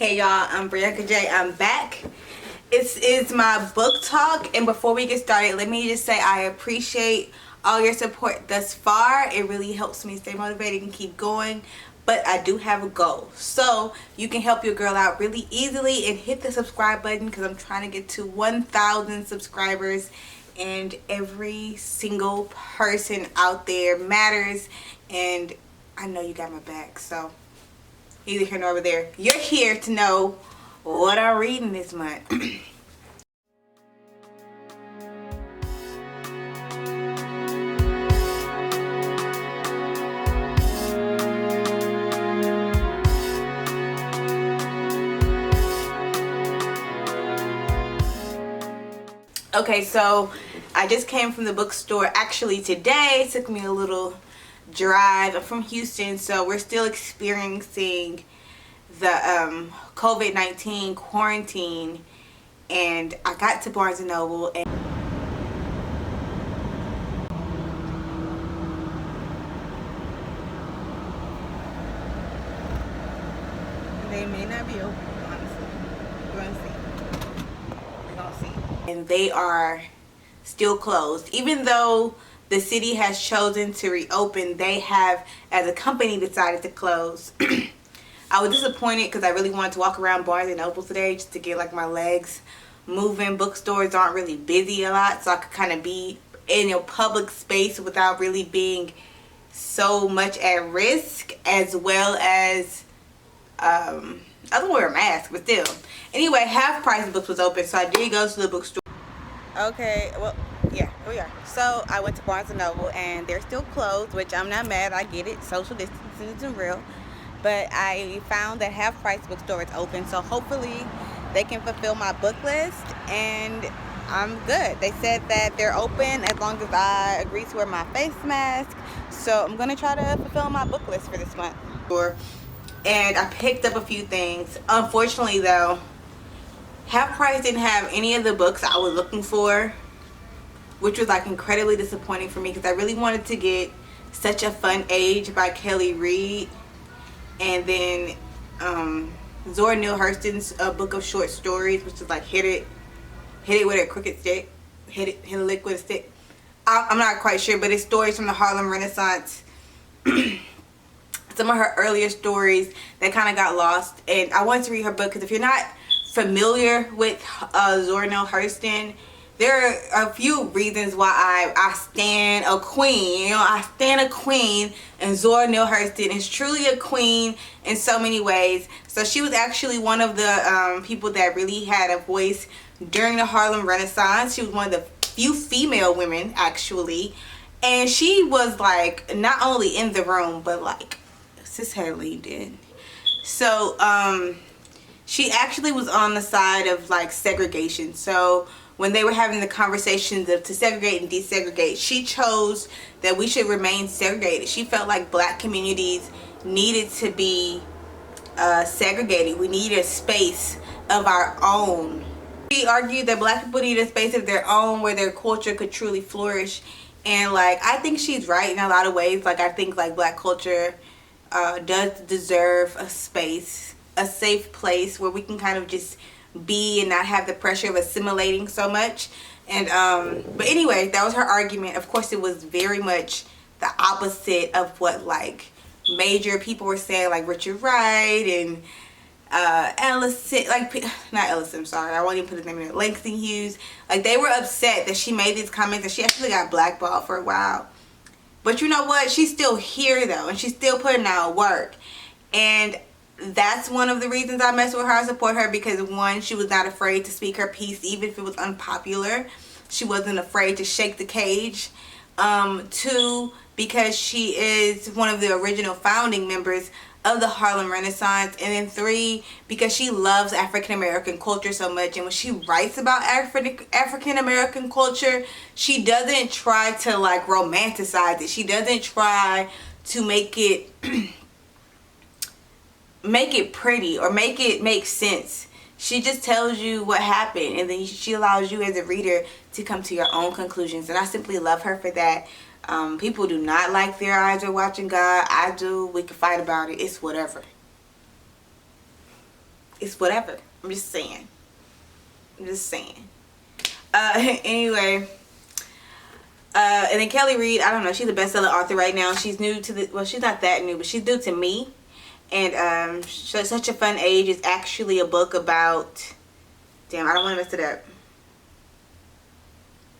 Hey y'all, I'm Brianca Jay. I'm back. It's my book talk, and before we get started, let me just say I appreciate all your support thus far. It really helps me stay motivated and keep going. But I do have a goal, so you can help your girl out really easily and hit the subscribe button because I'm trying to get to 1,000 subscribers, and every single person out there matters, and I know you got my back. So either here nor over there, you're here to know what I'm reading this month. Okay, so I just came from the bookstore actually today. It took me a little drive. I'm from Houston, so we're still experiencing the COVID-19 quarantine, and I got to Barnes & Noble and they may not be open, honestly. We're gonna see. We're gonna see. And they are still closed. Even though the city has chosen to reopen, they have, as a company, decided to close. I was disappointed because I really wanted to walk around Barnes & Noble today just to get like my legs moving. Bookstores aren't really busy a lot, so I could kind of be in a public space without really being so much at risk, as well as I don't wear a mask, but still. Anyway, Half Price Books was open, so I did go to the bookstore. Okay, well, yeah, here we are. So I went to Barnes & Noble and they're still closed, which I'm not mad. I get it. Social distancing isn't real. But I found that Half Price Bookstore is open, so hopefully they can fulfill my book list and I'm good. They said that they're open as long as I agree to wear my face mask. So I'm going to try to fulfill my book list for this month. And I picked up a few things. Unfortunately, though, Half Price didn't have any of the books I was looking for, which was like incredibly disappointing for me because I really wanted to get Such a Fun Age by Reid, and then Zora Neale Hurston's book of short stories, which is like hit it with a crooked stick, hit a lick with a stick. I'm not quite sure, but it's stories from the Harlem Renaissance. Some of her earlier stories that kind of got lost, and I wanted to read her book because if you're not familiar with Zora Neale Hurston, there are a few reasons why I stand a queen. You know, I stand a queen, and Zora Neale Hurston is truly a queen in so many ways. So she was actually one of the people that really had a voice during the Harlem Renaissance. She was one of the few female women, actually, and she was like not only in the room, but like sis had leaned in. So she actually was on the side of like segregation. So when they were having the conversations of to segregate and desegregate, she chose that we should remain segregated. She felt like black communities needed to be segregated. We needed a space of our own. She argued that black people need a space of their own where their culture could truly flourish. And like, I think she's right in a lot of ways. Like, I think like black culture does deserve a space, a safe place where we can kind of just be and not have the pressure of assimilating so much. And but anyway, that was her argument. Of course, it was very much the opposite of what like major people were saying, like Richard Wright and Ellison, like not Ellison, I'm sorry, I won't even put his name in there, Langston Hughes. Like, they were upset that she made these comments, and she actually got blackballed for a while. But you know what? She's still here though, and she's still putting out work. And that's one of the reasons I mess with her. I support her because, one, she was not afraid to speak her piece, even if it was unpopular. She wasn't afraid to shake the cage. Two, because she is one of the original founding members of the Harlem Renaissance. And then three, because she loves African American culture so much, and when she writes about African American culture, she doesn't try to like romanticize it. She doesn't try to make it make it pretty or make it make sense. She just tells you what happened, and then she allows you as a reader to come to your own conclusions. And I simply love her for that. People do not like Their Eyes Are Watching God. I do. We can fight about it. It's whatever. it's whatever. I'm just saying. Anyway, and then Kelly Reid, I don't know, she's a bestseller author right now. She's new to the, well, she's not that new, but she's new to me. And Such a Fun Age is actually a book about, damn, I don't want to mess it up.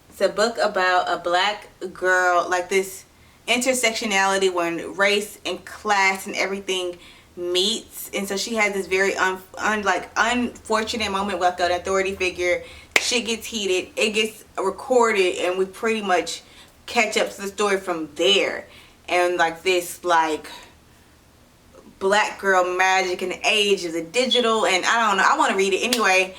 It's a book about a black girl, like this intersectionality when race and class and everything meets. And so she has this very unfortunate moment with an authority figure. Shit gets heated, it gets recorded, and we pretty much catch up to the story from there. And like this like black girl magic in the age of the digital, and I don't know, I want to read it anyway.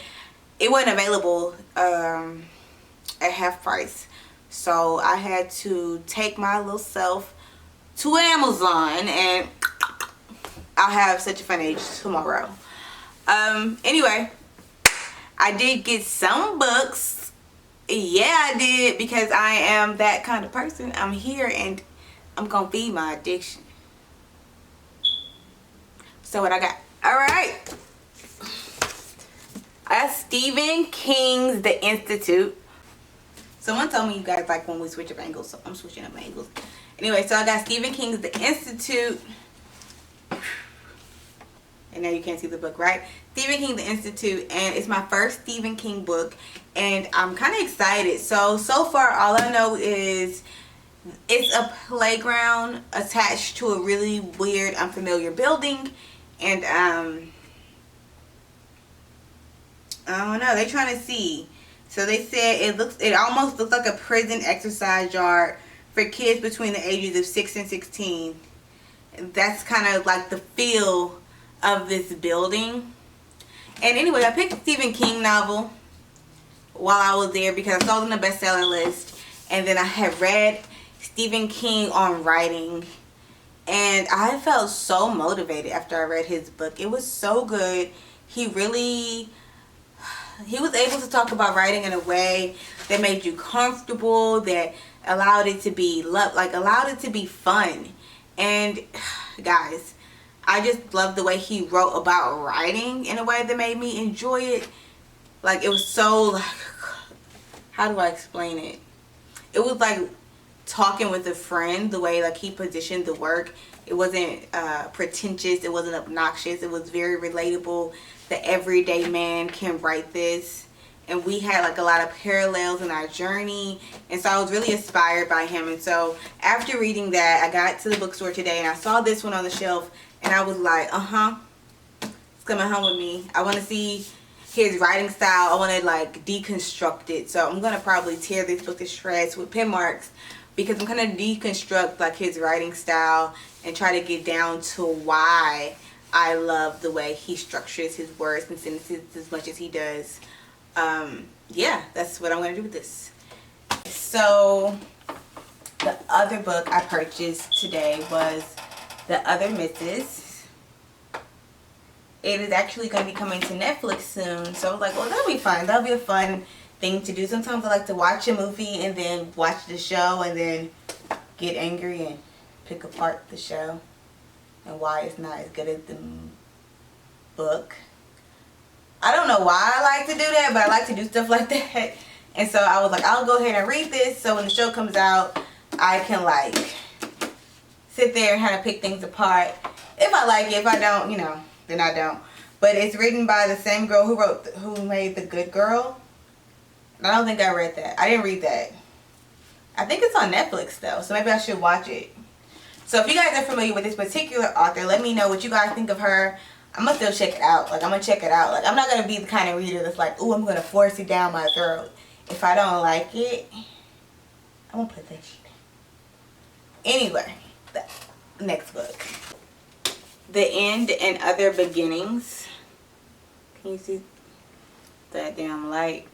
It wasn't available at half price, so I had to take my little self to Amazon, and I'll have Such a Fun Age tomorrow. Anyway, I did get some books. Yeah, I did, because I am that kind of person. I'm here and I'm gonna feed my addiction. So what I got? All right, I got Stephen King's The Institute. Someone told me you guys like when we switch up angles, so I'm switching up angles. Anyway, so I got Stephen King's The Institute. And now you can't see the book, right? Stephen King, The Institute, and it's my first Stephen King book, and I'm kind of excited. So far, all I know is it's a playground attached to a really weird, unfamiliar building, and I don't know, they're trying to see. So they said it almost looks like a prison exercise yard for kids between the ages of 6 and 16. That's kind of like the feel of this building. And anyway, I picked a Stephen King novel while I was there because I saw it on the best-selling list, and then I had read Stephen King on writing, and I felt so motivated after I read his book. It was so good. He was able to talk about writing in a way that made you comfortable, that allowed it to be allowed it to be fun. And guys, I just love the way he wrote about writing in a way that made me enjoy it. Like, it was so, like, how do I explain it? It was like talking with a friend, the way like he positioned the work. It wasn't pretentious, it wasn't obnoxious, it was very relatable. The everyday man can write this, and we had like a lot of parallels in our journey, and so I was really inspired by him. And so after reading that, I got to the bookstore today and I saw this one on the shelf, and I was like, it's coming home with me. I want to see his writing style. I want to like deconstruct it. So I'm going to probably tear this book to shreds with pen marks, because I'm going to deconstruct like his writing style and try to get down to why I love the way he structures his words and sentences as much as he does. Yeah, that's what I'm going to do with this. So the other book I purchased today was The Other Misses. It is actually going to be coming to Netflix soon, so I was like, well, that'll be fun. That'll be a fun thing to do. Sometimes I like to watch a movie and then watch the show and then get angry and pick apart the show and why it's not as good as the book. I don't know why I like to do that, but I like to do stuff like that. And so I was like, I'll go ahead and read this, so when the show comes out, I can like sit there and kind of pick things apart. If I like it, if I don't, you know, then I don't. But it's written by the same girl who made The Good Girl. And I don't think I read that. I didn't read that. I think it's on Netflix though, so maybe I should watch it. So if you guys are familiar with this particular author, let me know what you guys think of her. I'm gonna still check it out. Like, I'm gonna check it out. Like, I'm not gonna be the kind of reader that's like, ooh, I'm gonna force it down my throat. If I don't like it, I'm gonna put that shit down. Anyway, the next book. The End and Other Beginnings. Can you see that damn light?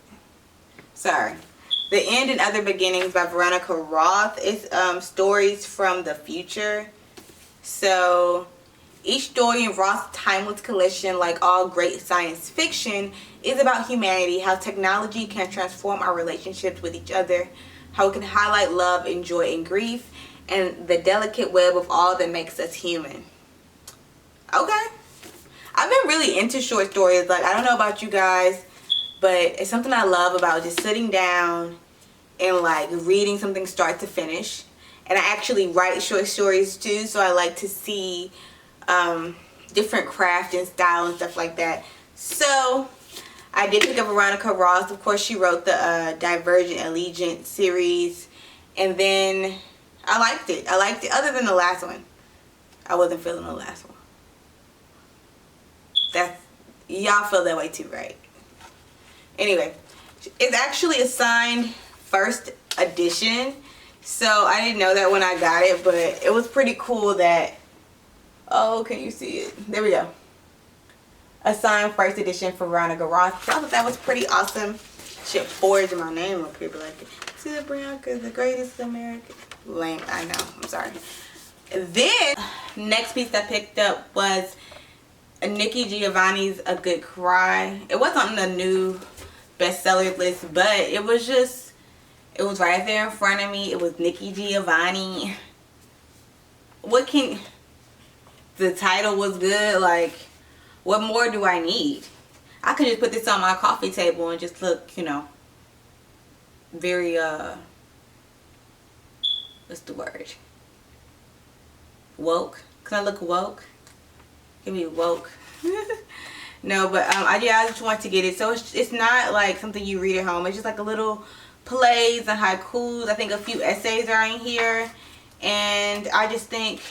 Sorry. The End and Other Beginnings by Brianca Roth. It's stories from the future. So each story in Roth's timeless collection, like all great science fiction, is about humanity, how technology can transform our relationships with each other, how it can highlight love and joy and grief, and the delicate web of all that makes us human. Okay. I've been really into short stories. Like, I don't know about you guys, but it's something I love about just sitting down and like reading something start to finish. And I actually write short stories too, so I like to see different craft and style and stuff like that. So I did pick up Veronica Ross. Of course, she wrote the Divergent Allegiant series, and then I liked it. Other than the last one. I wasn't feeling the last one. That's, y'all feel that way too, right? Anyway, it's actually a signed first edition, so I didn't know that when I got it, but it was pretty cool that, oh, can you see it? There we go. A signed first edition for Veronica Ross. So I thought that was pretty awesome. Shit, forged my name up here, but like, see the Brianca, the greatest American. Lame, I know, I'm sorry. Then, next piece I picked up was Nikkki Giovanni's A Good Cry. It wasn't on the new bestseller list, but it was right there in front of me. It was Nikkki Giovanni. The title was good. Like, what more do I need? I could just put this on my coffee table and just look, you know, very, what's the word? Woke. Can I look woke? Give me woke. No, but I just want to get it. So it's not like something you read at home. It's just like a little plays and haikus. I think a few essays are in here, and I just think,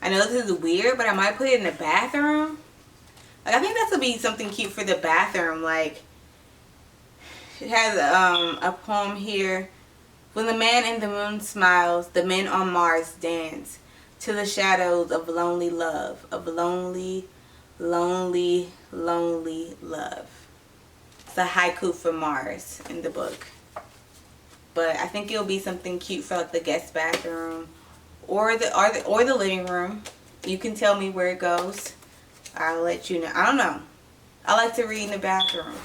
I know this is weird, but I might put it in the bathroom. Like, I think this would be something cute for the bathroom. Like, it has a poem here. When the man in the moon smiles, the men on Mars dance to the shadows of lonely love, of lonely, lonely, lonely love. It's a haiku for Mars in the book. But I think it'll be something cute for like the guest bathroom or the living room. You can tell me where it goes. I'll let you know. I don't know. I like to read in the bathroom.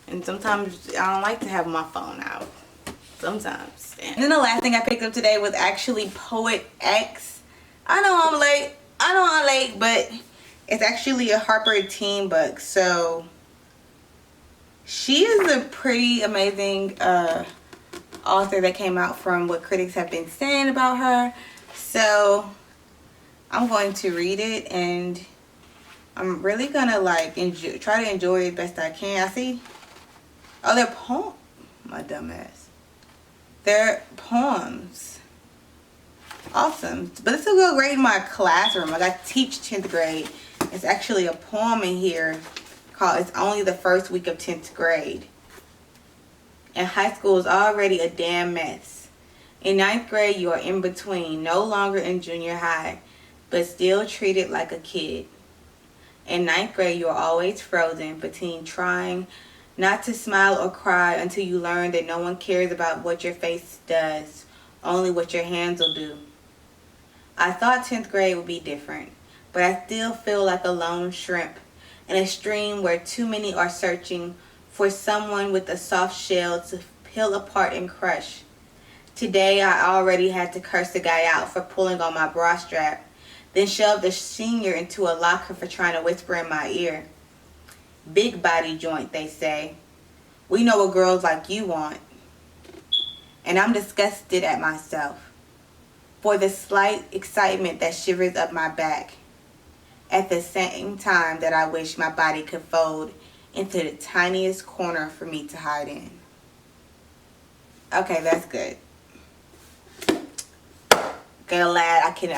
And sometimes I don't like to have my phone out. Sometimes. And then the last thing I picked up today was actually Poet X. I know I'm late, but it's actually a HarperTeen book. So she is a pretty amazing author that came out from what critics have been saying about her. So I'm going to read it, and I'm really gonna like try to enjoy it best I can. I see, oh, they're poems. My dumb ass. They're poems. Awesome. But this will go great in my classroom. Like, I teach 10th grade. It's actually a poem in here called It's Only the First Week of 10th Grade. And high school is already a damn mess. In 9th grade, you are in between, no longer in junior high, but still treated like a kid. In 9th grade, you are always frozen between trying not to smile or cry until you learn that no one cares about what your face does, only what your hands will do. I thought 10th grade would be different, but I still feel like a lone shrimp in a stream where too many are searching for someone with a soft shell to peel apart and crush. Today, I already had to curse the guy out for pulling on my bra strap, then shoved the senior into a locker for trying to whisper in my ear. Big body joint, they say. We know what girls like you want. And I'm disgusted at myself for the slight excitement that shivers up my back at the same time that I wish my body could fold into the tiniest corner for me to hide in. Okay, that's good. Glad I can,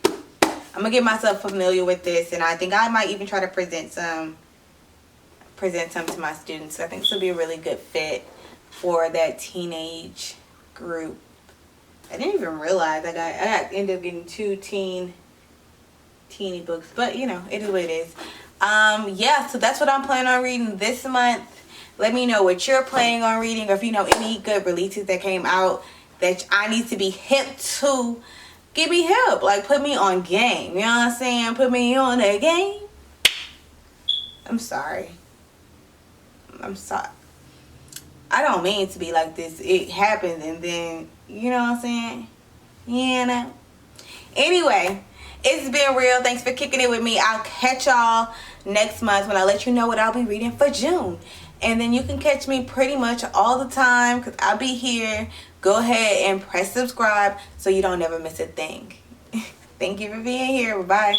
I'm gonna get myself familiar with this, and I think I might even try to present some to my students. I think this will be a really good fit for that teenage group. I didn't even realize I ended up getting 2 teeny books, but you know, it is what it is. Yeah, so that's what I'm planning on reading this month. Let me know what you're planning on reading, or if you know any good releases that came out that I need to be hip to. Get me hip, like put me on game, you know what I'm saying? Put me on a game. I'm sorry. I don't mean to be like this. It happened, and then, you know what I'm saying? You know? Anyway, It's been real. Thanks for kicking it with me. I'll catch y'all next month when I let you know what I'll be reading for June. And then you can catch me pretty much all the time because I'll be here. Go ahead and press subscribe so you don't ever miss a thing. Thank you for being here. Bye-bye.